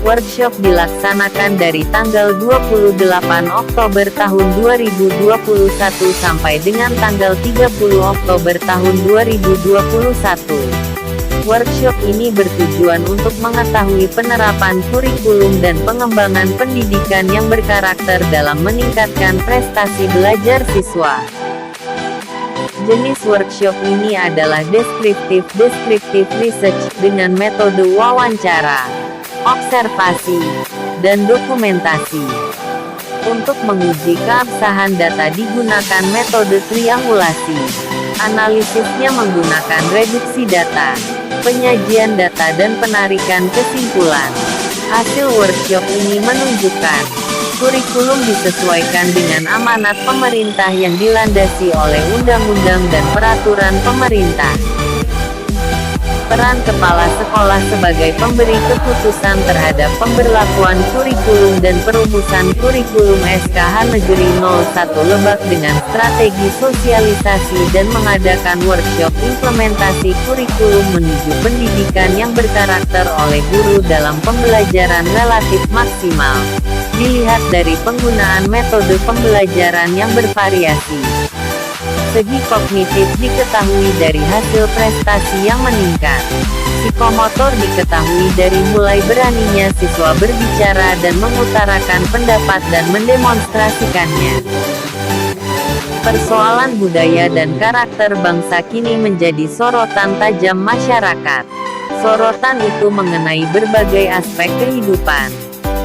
Workshop dilaksanakan dari tanggal 28 Oktober tahun 2021 sampai dengan tanggal 30 Oktober tahun 2021. Workshop ini bertujuan untuk mengetahui penerapan kurikulum dan pengembangan pendidikan yang berkarakter dalam meningkatkan prestasi belajar siswa. Jenis workshop ini adalah deskriptif research dengan metode wawancara, observasi, dan dokumentasi. Untuk menguji keabsahan data digunakan metode triangulasi. Analisisnya menggunakan reduksi data, penyajian data dan penarikan kesimpulan. Hasil workshop ini menunjukkan, kurikulum disesuaikan dengan amanat pemerintah yang dilandasi oleh undang-undang dan peraturan pemerintah. Peran kepala sekolah sebagai pemberi keputusan terhadap pemberlakuan kurikulum dan perumusan kurikulum SKH Negeri 01 Lebak dengan strategi sosialisasi dan mengadakan workshop implementasi kurikulum menuju pendidikan yang berkarakter oleh guru dalam pembelajaran relatif maksimal. Dilihat dari penggunaan metode pembelajaran yang bervariasi. Segi kognitif diketahui dari hasil prestasi yang meningkat. Psikomotor diketahui dari mulai beraninya siswa berbicara dan mengutarakan pendapat dan mendemonstrasikannya. Persoalan budaya dan karakter bangsa kini menjadi sorotan tajam masyarakat. Sorotan itu mengenai berbagai aspek kehidupan,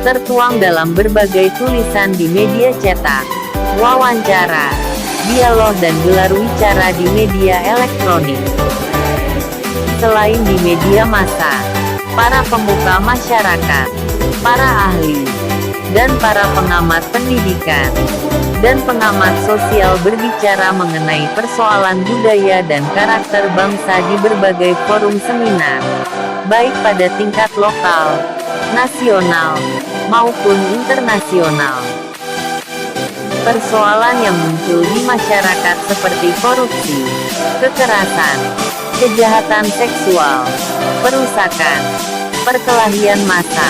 tertuang dalam berbagai tulisan di media cetak, wawancara, dialog dan gelar wicara di media elektronik. Selain di media massa, para pemuka masyarakat, para ahli, dan para pengamat pendidikan, dan pengamat sosial berbicara mengenai persoalan budaya dan karakter bangsa di berbagai forum seminar, baik pada tingkat lokal, nasional, maupun internasional. Persoalan yang muncul di masyarakat seperti korupsi, kekerasan, kejahatan seksual, perusakan, perkelahian massa,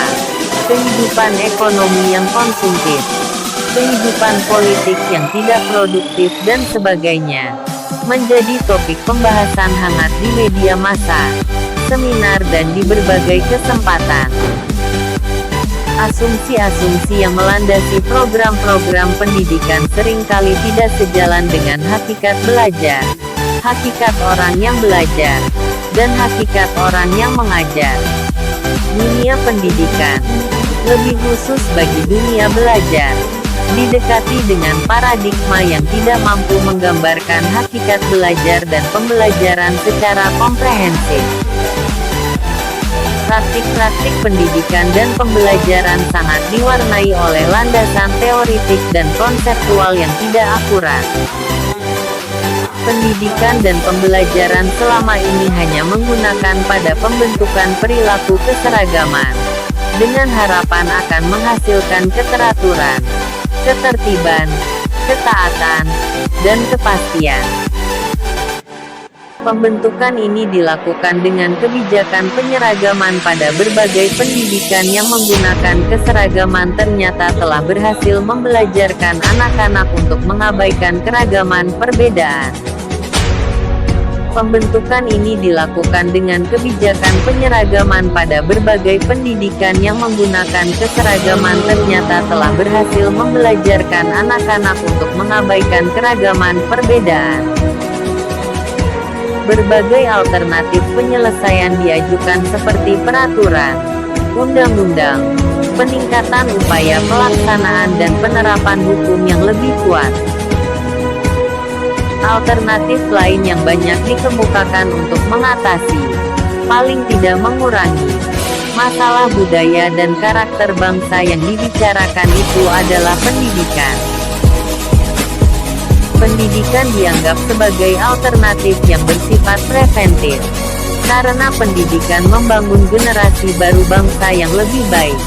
kehidupan ekonomi yang konsumtif, kehidupan politik yang tidak produktif dan sebagainya, menjadi topik pembahasan hangat di media massa, seminar dan di berbagai kesempatan. Asumsi-asumsi yang melandasi program-program pendidikan seringkali tidak sejalan dengan hakikat belajar, hakikat orang yang belajar, dan hakikat orang yang mengajar. Dunia pendidikan, lebih khusus bagi dunia belajar, didekati dengan paradigma yang tidak mampu menggambarkan hakikat belajar dan pembelajaran secara komprehensif. Praktik-praktik pendidikan dan pembelajaran sangat diwarnai oleh landasan teoritik dan konseptual yang tidak akurat. Pendidikan dan pembelajaran selama ini hanya menggunakan pada pembentukan perilaku keseragaman, dengan harapan akan menghasilkan keteraturan, ketertiban, ketaatan, dan kepastian. Pembentukan ini dilakukan dengan kebijakan penyeragaman pada berbagai pendidikan yang menggunakan keseragaman ternyata telah berhasil membelajarkan anak-anak untuk mengabaikan keragaman perbedaan. Pembentukan ini dilakukan dengan kebijakan penyeragaman pada berbagai pendidikan yang menggunakan keseragaman ternyata telah berhasil membelajarkan anak-anak untuk mengabaikan keragaman perbedaan. Berbagai alternatif penyelesaian diajukan seperti peraturan, undang-undang, peningkatan upaya pelaksanaan dan penerapan hukum yang lebih kuat. Alternatif lain yang banyak dikemukakan untuk mengatasi, paling tidak mengurangi, masalah budaya dan karakter bangsa yang dibicarakan itu adalah pendidikan. Pendidikan dianggap sebagai alternatif yang bersifat preventif, karena pendidikan membangun generasi baru bangsa yang lebih baik.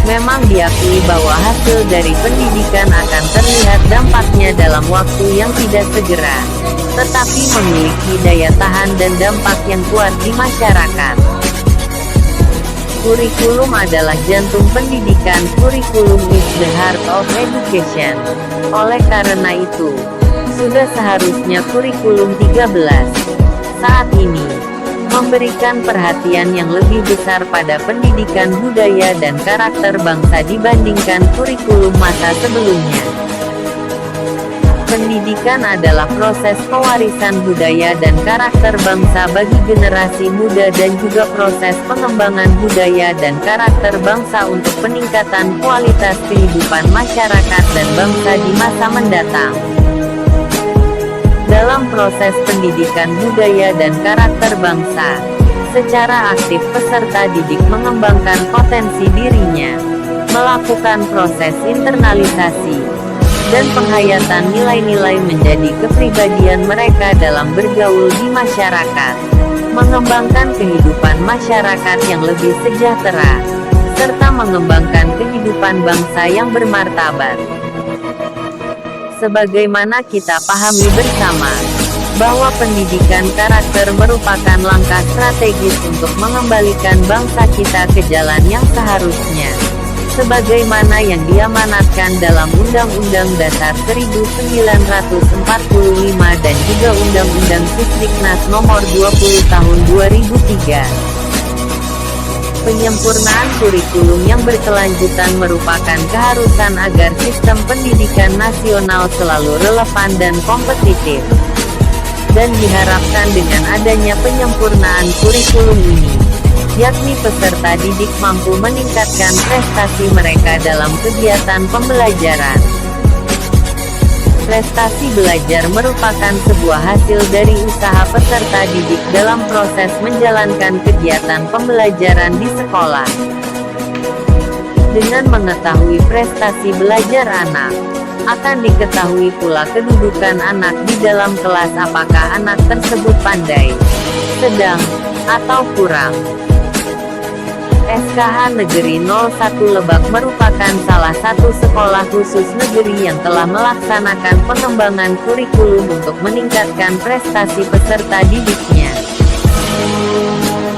Memang diakui bahwa hasil dari pendidikan akan terlihat dampaknya dalam waktu yang tidak segera, tetapi memiliki daya tahan dan dampak yang kuat di masyarakat. Kurikulum adalah jantung pendidikan. Kurikulum is the heart of education. Oleh karena itu, sudah seharusnya kurikulum 13 saat ini memberikan perhatian yang lebih besar pada pendidikan budaya dan karakter bangsa dibandingkan kurikulum masa sebelumnya. Pendidikan adalah proses pewarisan budaya dan karakter bangsa bagi generasi muda dan juga proses pengembangan budaya dan karakter bangsa untuk peningkatan kualitas kehidupan masyarakat dan bangsa di masa mendatang. Dalam proses pendidikan budaya dan karakter bangsa, secara aktif peserta didik mengembangkan potensi dirinya, melakukan proses internalisasi, dan penghayatan nilai-nilai menjadi kepribadian mereka dalam bergaul di masyarakat, mengembangkan kehidupan masyarakat yang lebih sejahtera, serta mengembangkan kehidupan bangsa yang bermartabat. Sebagaimana kita pahami bersama, bahwa pendidikan karakter merupakan langkah strategis untuk mengembalikan bangsa kita ke jalan yang seharusnya, sebagaimana yang diamanatkan dalam Undang-Undang Dasar 1945 dan juga Undang-Undang Sisdiknas Nomor 20 Tahun 2003. Penyempurnaan kurikulum yang berkelanjutan merupakan keharusan agar sistem pendidikan nasional selalu relevan dan kompetitif. Dan diharapkan dengan adanya penyempurnaan kurikulum ini, yakni peserta didik mampu meningkatkan prestasi mereka dalam kegiatan pembelajaran. Prestasi belajar merupakan sebuah hasil dari usaha peserta didik dalam proses menjalankan kegiatan pembelajaran di sekolah. Dengan mengetahui prestasi belajar anak, akan diketahui pula kedudukan anak di dalam kelas, apakah anak tersebut pandai, sedang, atau kurang. SKH Negeri 01 Lebak merupakan salah satu sekolah khusus negeri yang telah melaksanakan pengembangan kurikulum untuk meningkatkan prestasi peserta didiknya.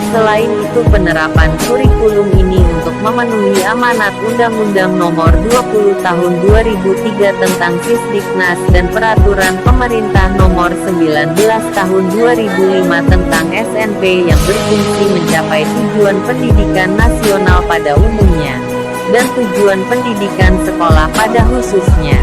Selain itu, penerapan kurikulum ini untuk memenuhi amanat Undang-Undang Nomor 20 Tahun 2003 tentang Sisdiknas dan Peraturan Pemerintah Nomor 19 Tahun 2005 tentang SNP yang berfungsi mencapai tujuan pendidikan nasional pada umumnya, dan tujuan pendidikan sekolah pada khususnya.